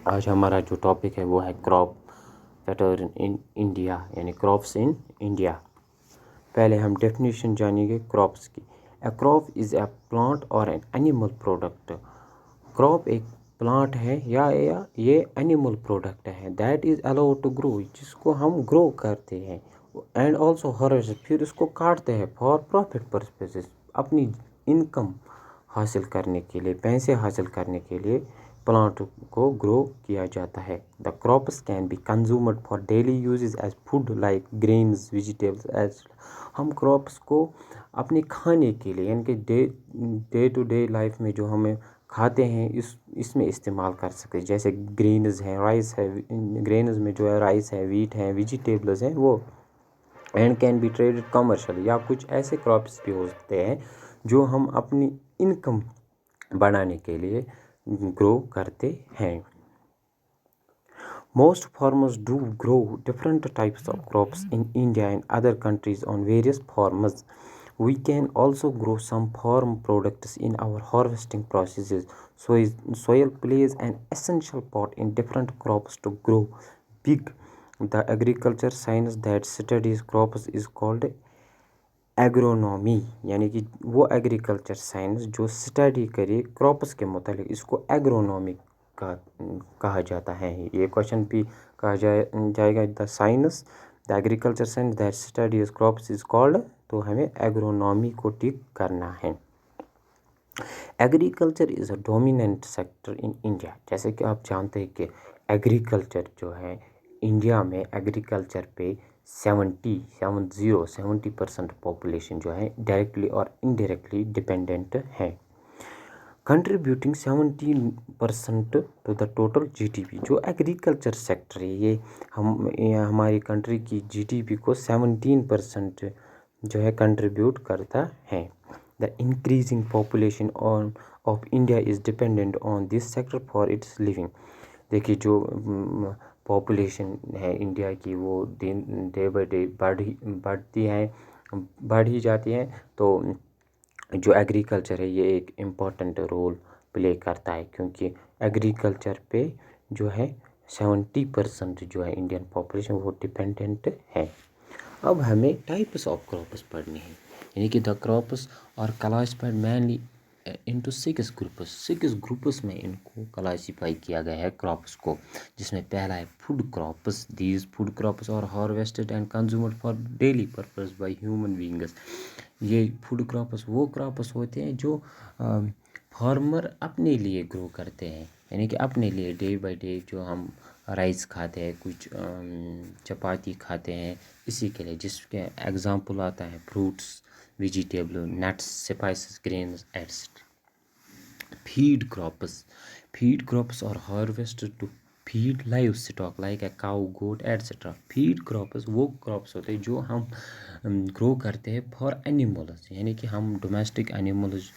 آج ہمارا جو ٹاپک ہے وہ ہے کراپ پیٹرن ان انڈیا، یعنی کراپس ان انڈیا۔ پہلے ہم ڈیفینیشن جانیں گے کراپس کی۔ A crop is a plant اور این اینیمل پروڈکٹ۔ کراپ ایک پلانٹ ہے یا یہ اینیمل پروڈکٹ ہے that is allowed to grow, جس کو ہم گرو کرتے ہیں، اینڈ آلسو ہارویسٹ، پھر اس کو کاٹتے ہیں فار پروفٹ پرپزز، اپنی انکم حاصل کرنے کے لیے، پیسے حاصل کرنے کے لیے پلانٹ کو گرو کیا جاتا ہے۔ The crops can be consumed for daily uses as food like grains vegetables as, ہم کراپس کو اپنے کھانے کے لیے، یعنی کہ ڈے ٹو ڈے لائف میں جو ہمیں کھاتے ہیں اس میں استعمال کر سکتے، جیسے گرینز ہیں، رائس ہے، گرینز میں جو ہے رائس ہے، ویٹ ہے، ویجیٹیبلز ہیں وہ، and can be traded commercially, یا کچھ ایسے کراپس بھی ہو سکتے ہیں جو ہم اپنی انکم بڑھانے کے لیے گرو کرتے ہیں۔ Most farmers do grow different types of crops in India and other countries on various farms. We can also grow some farm products in our harvesting processes. Soil plays an essential part in different crops to grow big. The agriculture science that studies crops is called ایگرونومی، یعنی کہ وہ agriculture science جو study کرے crops کے متعلق، اس کو ایگرونومی کہا جاتا ہے۔ یہ کوشچن بھی کہا جائے گا، the science, the agriculture science that studies crops is called, تو ہمیں ایگرونومی کو ٹک کرنا ہے۔ Agriculture is a dominant sector in India, جیسے کہ آپ جانتے ہیں کہ ایگریکلچر جو ہے انڈیا میں، ایگریکلچر پہ 70% پاپولیشن جو ہے ڈائریکٹلی اور انڈائریکٹلی ڈپینڈنٹ ہے، contributing 17% to the total G D P. جو ایگریکلچر سیکٹر ہے یہ ہماری کنٹری کی جی ڈی پی کو 17% جو ہے کنٹریبیوٹ کرتا ہے۔ The increasing population of India is dependent on this sector for its living. دیکھیے جو پاپولیشن ہے انڈیا کی وہ ڈے بائی ڈے بڑھ ہی جاتی ہے، تو جو ایگریکلچر ہے یہ ایک امپورٹنٹ رول پلے کرتا ہے، کیونکہ ایگریکلچر پہ جو ہے 70% جو ہے انڈین پاپولیشن وہ ڈپینڈنٹ ہے۔ اب ہمیں ٹائپس آف کراپس پڑھنے ہیں، یعنی کہ دا کراپس اور classified mainly into 6 groups, 6 groups میں ان کو کلاسیفائی کیا گیا ہے کراپس کو، جس میں پہلا ہے food crops. These food crops are harvested and consumed for daily purpose by human beings. یہ فوڈ کراپس وہ کراپس ہوتے ہیں جو فارمر اپنے لیے گرو کرتے ہیں، یعنی کہ اپنے لیے ڈے بائی ڈے جو ہم رائس کھاتے ہیں، کچھ چپاتی کھاتے ہیں، اسی کے لیے، جس کے ایگزامپل آتا ہے fruits, vegetable, nuts, spices, greens etcetera. Feed crops are harvest to feed livestock like a cow, goat etcetera. Feed crops وہ کراپس ہوتے ہیں جو ہم گرو کرتے ہیں فار اینیملز، یعنی کہ ہم ڈومیسٹک اینیملز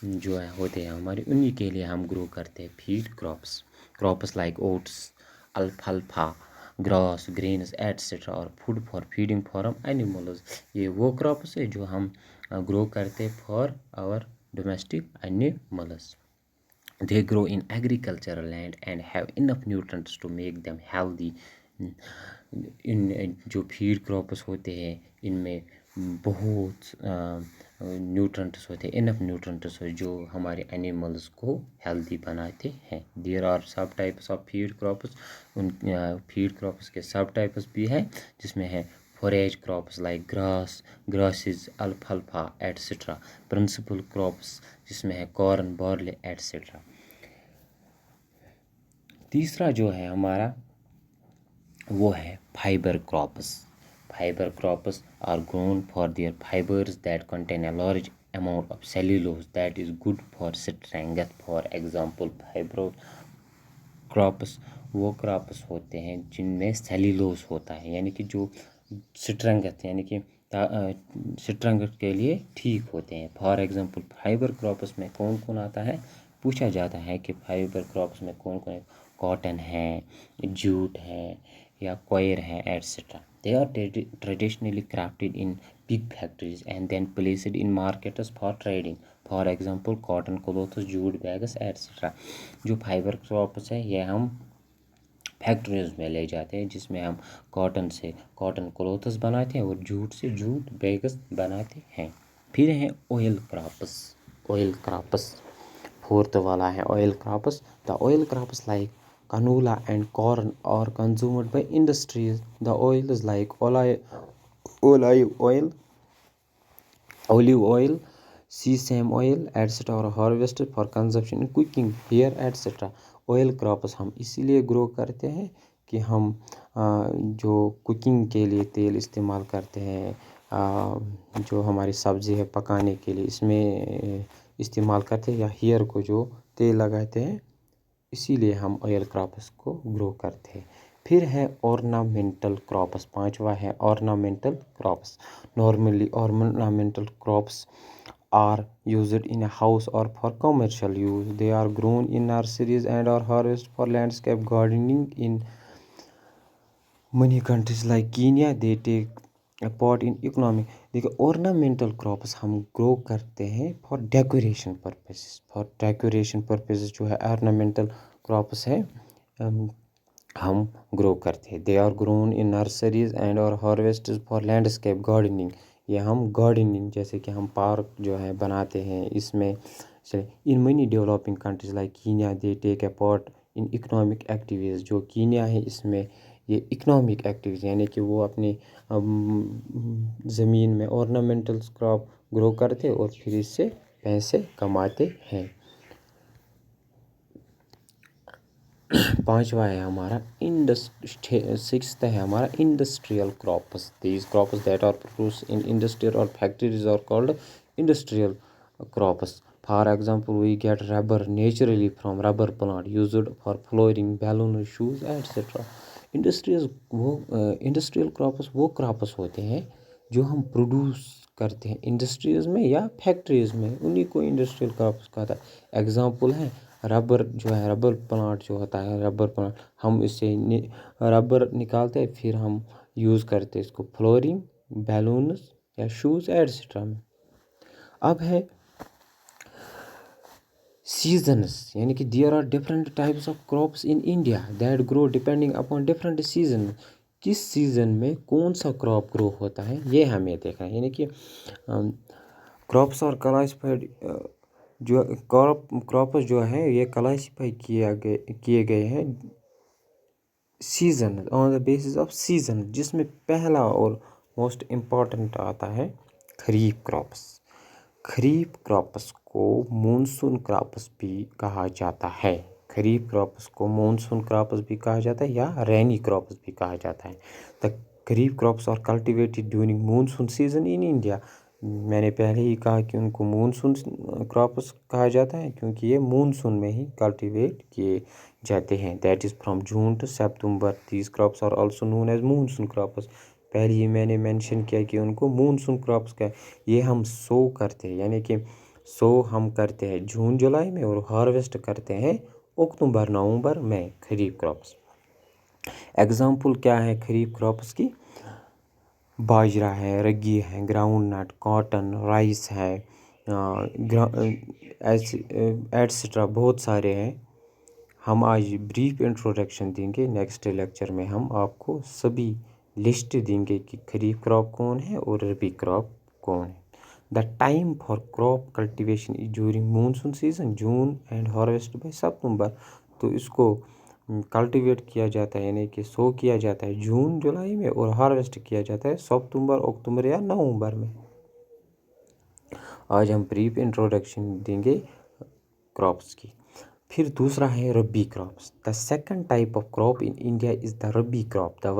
جو ہوتے ہیں ہمارے، انہی کے لیے ہم گرو کرتے ہیں فیڈ کراپس لائک اوٹس، الفالفا، گراس، گرینز ایٹسٹرا، اور food for feeding farm animals, یہ وہ کراپس ہے جو ہم گرو کرتے for our domestic animals. They grow in agricultural land and have enough nutrients to make them healthy. ان جو feed crops ہوتے ہیں ان میں بہت نیوٹرنٹس ہوتے ہیں، انف نیوٹرنٹس ہوتے جو ہمارے اینیملز کو ہیلدی بناتے ہیں۔ There are sub types of feed crops, ان فیڈ کراپس کے سب ٹائپس بھی ہیں، جس میں ہے فوریج کراپس لائک گراسز، الفالفا ایٹسٹرا۔ پرنسپل کراپس جس میں ہے کارن، بارلے ایٹسٹرا۔ تیسرا جو ہے ہمارا وہ ہے fibre crops. Fibre crops are grown for their fibres that contain a large amount of cellulose that is good for strength. For example fibre crops وہ کراپس ہوتے ہیں جن میں سیلولوز ہوتا ہے، یعنی کہ جو اسٹرینگتھ، یعنی کہ اسٹرینگتھ کے لیے ٹھیک ہوتے ہیں۔ فار ایگزامپل فائبر کراپس میں کون کون آتا ہے، پوچھا جاتا ہے کہ فائبر کراپس میں کون کون ہے، کاٹن ہے، جوٹ ہے، یا کوئر ہے etcetera. They are traditionally crafted in big factories and then placed in markets for trading. For example cotton clothes, jute bags etcetera. جو فائبر کراپس ہے یہ ہم فیکٹریز میں لے جاتے ہیں جس میں ہم کاٹن سے کاٹن کلوتھس بناتے ہیں اور جوٹ سے جوٹ بیگس بناتے ہیں. پھر ہیں آئل کراپس فورتھ والا ہے oil crops. The oil crops like canola and corn are consumed by industries. The oils like olive oil, sesame oil, etc. are harvested for consumption in cooking, hair, etc. Oil crops ہم اسی لیے گرو کرتے ہیں کہ ہم جو cooking کے لیے تیل استعمال کرتے ہیں، جو ہماری سبزی ہے پکانے کے لیے اس میں استعمال کرتے ہیں، یا ہیئر کو جو تیل لگاتے ہیں، اسی لیے ہم آئل کراپس کو گرو کرتے ہیں. پھر ہے ornamental crops. پانچواں ہے ornamental crops. Normally ornamental crops are used in a house or for commercial use. They are grown in nurseries and are harvested for landscape gardening. In many countries like Kenya, they take a part in economic. دیکھیں ornamental crops ہم grow کرتے ہیں for decoration purposes. جو ہے ornamental crops ہے ہم grow کرتے ہیں. They are grown in nurseries and are harvested for landscape gardening. یہ ہم گارڈننگ جیسے کہ ہم پارک جو ہے بناتے ہیں اس میں. In many developing countries like Kenya, they take a part in economic activities. جو کینیا ہے اس میں یہ اکنامک ایکٹیویٹیز یعنی کہ وہ اپنی زمین میں ornamental crop گرو کرتے اور پھر اس سے پیسے کماتے ہیں. پانچواں ہے ہمارا سکسth ہے ہمارا industrial crops. These crops that are produce in industry or factories are called industrial crops. For example we get rubber naturally from rubber plant used for flooring balloon shoes etcetera. Industrial crops وہ crops ہوتے ہیں جو ہم produce کرتے ہیں industries میں یا factories میں، انہیں کو انڈسٹریل کراپس کہتا ہے. ایگزامپل ہے ربر جو ہے ربر پلانٹ جو ہوتا ہے ربر پلانٹ ہم اس سے ربر نکالتے ہیں پھر ہم یوز کرتے اس کو فلورنگ بیلونز یا شوز ایٹسٹرا میں. اب ہے سیزنز یعنی کہ there are different types of crops in India that grow depending upon different season. کس سیزن میں کون سا کراپ گرو ہوتا ہے یہ ہمیں دیکھنا ہے. یعنی کہ کراپس اور کلاسیفائڈ جو کراپس جو ہے یہ کلاسیفائی کیے گئے ہیں season on the basis of season, جس میں پہلا اور موسٹ امپورٹنٹ آتا ہے خریف کراپس. خریف کراپس کو مونسون کراپس بھی کہا جاتا ہے. خریف کراپس کو مونسون کراپس بھی کہا جاتا ہے یا رینی کراپس بھی کہا جاتا ہے. The kharif crops are cultivated during monsoon season in India. میں نے پہلے ہی کہا کہ ان کو مونسون کراپس کہا جاتا ہے کیونکہ یہ مونسون میں ہی کلٹیویٹ کیے جاتے ہیں. That is from June to September. These crops are also known as monsoon crops. پہلے ہی میں نے مینشن کیا کہ ان کو مونسون کراپس کا یہ ہم سو کرتے ہیں یعنی کہ سو ہم کرتے ہیں جون جولائی میں اور ہارویسٹ کرتے ہیں اکتوبر نومبر میں خریف کراپس. ایگزامپل کیا ہے خریف کراپس کی؟ باجرا ہے، رگی ہے، گراؤنڈ نٹ، کاٹن، رائس ہے ایٹسٹرا بہت سارے ہیں. ہم آج بریف انٹروڈکشن دیں گے، نیکسٹ لیکچر میں ہم آپ کو سبھی لسٹ دیں گے کہ خریف کراپ کون ہے اور ربی کراپ کون ہے. The time for crop cultivation is during monsoon season June and harvest by September. تو اس کو کلٹیویٹ کیا جاتا ہے یعنی کہ سو کیا جاتا ہے جون جولائی میں اور ہارویسٹ کیا جاتا ہے ستمبر اکتوبر یا نومبر میں. آج ہم بریف انٹروڈکشن دیں گے کراپس کی. پھر دوسرا ہے rabi crops. The second type of crop in India is the rabi crop. The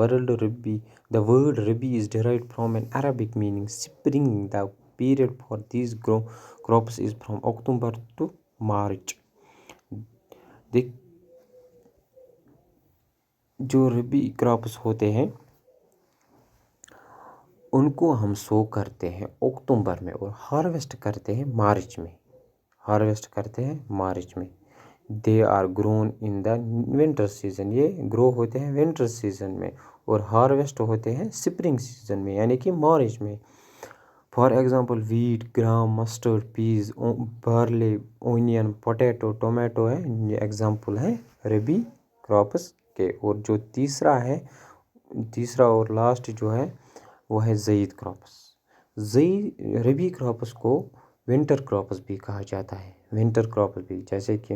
word rabi is derived from an Arabic meaning spring. The period for these crops is from October to March. جو rabi crops ہوتے ہیں ان کو ہم سو کرتے ہیں اکتوبر میں اور harvest کرتے ہیں مارچ میں. They are grown in the winter season. یہ گرو ہوتے ہیں ونٹر سیزن میں اور ہارویسٹ ہوتے ہیں سپرنگ سیزن میں یعنی کہ مارچ میں. For example wheat, gram, mustard, peas, barley, onion, potato, tomato ہے یہ ایگزامپل ہیں ربی کراپس کے. اور جو تیسرا اور لاسٹ جو ہے وہ ہے زید کراپس. ربی کراپس کو ونٹر کراپس بھی کہا جاتا ہے. ونٹر کراپس بھی جیسے کہ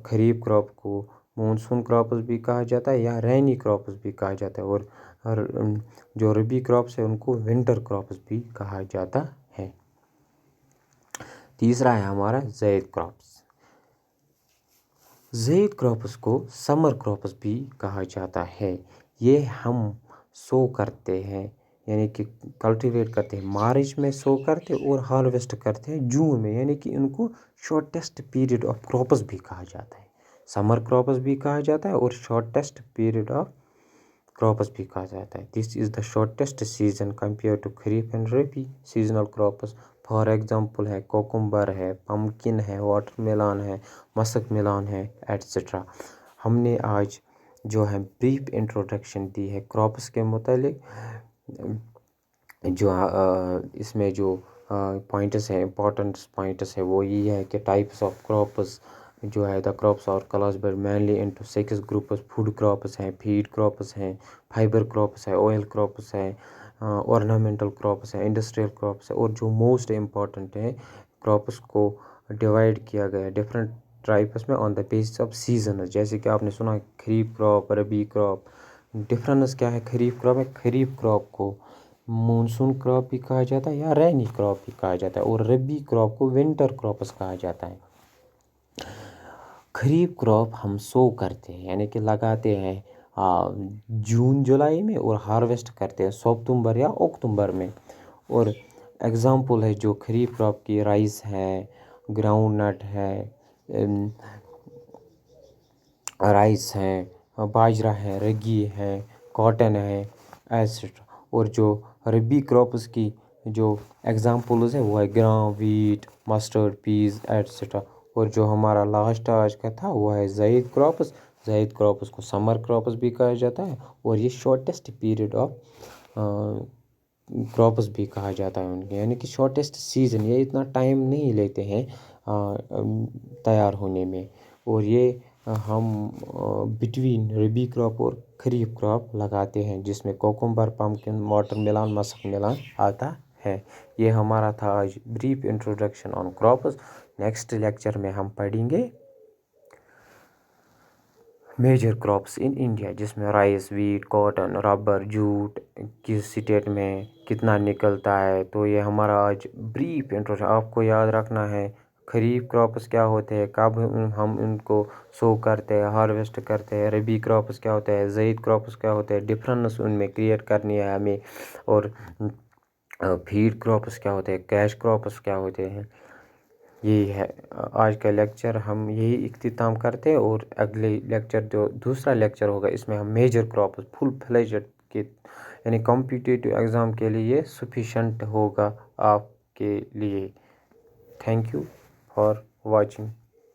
خریف کراپ کو مونسون کراپس بھی کہا جاتا ہے یا رینی کراپس بھی کہا جاتا ہے. اور جو ربی کراپس ہے ان کو ونٹر کراپس بھی کہا جاتا ہے. تیسرا ہے ہمارا زید کراپس. زید کراپس کو سمر کراپس بھی کہا جاتا ہے. یہ ہم سو کرتے ہیں یعنی کہ کلٹیویٹ کرتے ہیں مارچ میں سو کرتے اور ہارویسٹ کرتے ہیں جون میں, یعنی کہ ان کو شارٹیسٹ پیریڈ آف کراپس بھی کہا جاتا ہے. سمر کراپس بھی کہا جاتا ہے اور شارٹیسٹ پیریڈ آف کراپس بھی کہا جاتا ہے. This is the shortest season compare to kharif and rabi seasonal crops. For example ہے کوکمبر ہے, پمکن ہے, واٹر میلان ہے, مسک میلان ہے ایٹسٹرا. ہم نے آج جو ہے بریف انٹروڈکشن دی ہے کراپس کے متعلق. جو اس میں جو پوائنٹس ہیں امپورٹنٹ پوائنٹس ہے وہ یہ ہے کہ ٹائپس آف کراپس جو ہے the crops are classified mainly into 6 groups. Food crops ہیں, فیڈ کراپس ہیں, فائبر کراپس ہے, آئل کراپس ہے, اورنامنٹل کراپس ہے, انڈسٹریل کراپس ہے. اور جو موسٹ امپورٹنٹ ہے کراپس کو ڈیوائڈ کیا گیا ڈفرینٹ ٹائپس میں on the basis of seasons. جیسے کہ آپ نے سنا kharif crop, rabi crop. Difference کیا ہے خریف کراپ میں؟ خریف کراپ کو مونسون کراپ بھی کہا جاتا ہے یا رینی کراپ بھی کہا جاتا ہے, اور ربی کراپ کو ونٹر کراپس کہا جاتا ہے. خریف کراپ ہم سو کرتے ہیں یعنی کہ لگاتے ہیں جون جولائی میں اور ہارویسٹ کرتے ہیں ستمبر یا اکتوبر میں. اور ایگزامپل ہے جو خریف کراپ کی رائس ہے, گراؤنڈ نٹ ہے, باجرا ہے, رگی ہے, کاٹن ہے ایٹسٹرا. اور جو ربی کراپس کی جو ایگزامپلز ہیں وہ ہے gram, wheat, mustard, peas etcetera. اور جو ہمارا لاسٹ آج کا تھا وہ ہے زید کراپس. زید کراپس کو سمر کراپس بھی کہا جاتا ہے اور یہ شارٹیسٹ پیریڈ آف کراپس بھی کہا جاتا ہے ان کے, یعنی کہ شارٹیسٹ سیزن. یہ اتنا ٹائم نہیں لیتے ہیں تیار ہونے میں. اور یہ ہم بٹوین ربی کراپ اور خریف کراپ لگاتے ہیں جس میں کوکمبر, پمکن, واٹر میلان, مسک میلان آتا ہے. یہ ہمارا تھا آج بریف انٹروڈکشن آن کراپس. نیکسٹ لیکچر میں ہم پڑھیں گے میجر کراپس ان انڈیا جس میں rice, wheat, cotton, rubber, jute کس اسٹیٹ میں کتنا نکلتا ہے. تو یہ ہمارا آج بریف انٹروڈکشن. آپ کو یاد رکھنا ہے خریف کراپس کیا ہوتے ہیں, کب ہم ان کو سو کرتے ہیں, ہارویسٹ کرتے ہیں. ربی کراپس کیا ہوتے ہیں, زید کراپس کیا ہوتے ہیں, ڈفرینس ان میں کریٹ کرنی ہے ہمیں. اور فیڈ کراپس کیا ہوتے ہیں, کیش کراپس کیا ہوتے ہیں. یہی ہے آج کا لیکچر. ہم یہی اختتام کرتے ہیں اور اگلے لیکچر جو دوسرا لیکچر ہوگا اس میں ہم میجر کراپس فل فلیجڈ کے یعنی کمپیٹیٹیو ایگزام کے لیے سفیشینٹ ہوگا آپ کے لیے. Thank you for watching.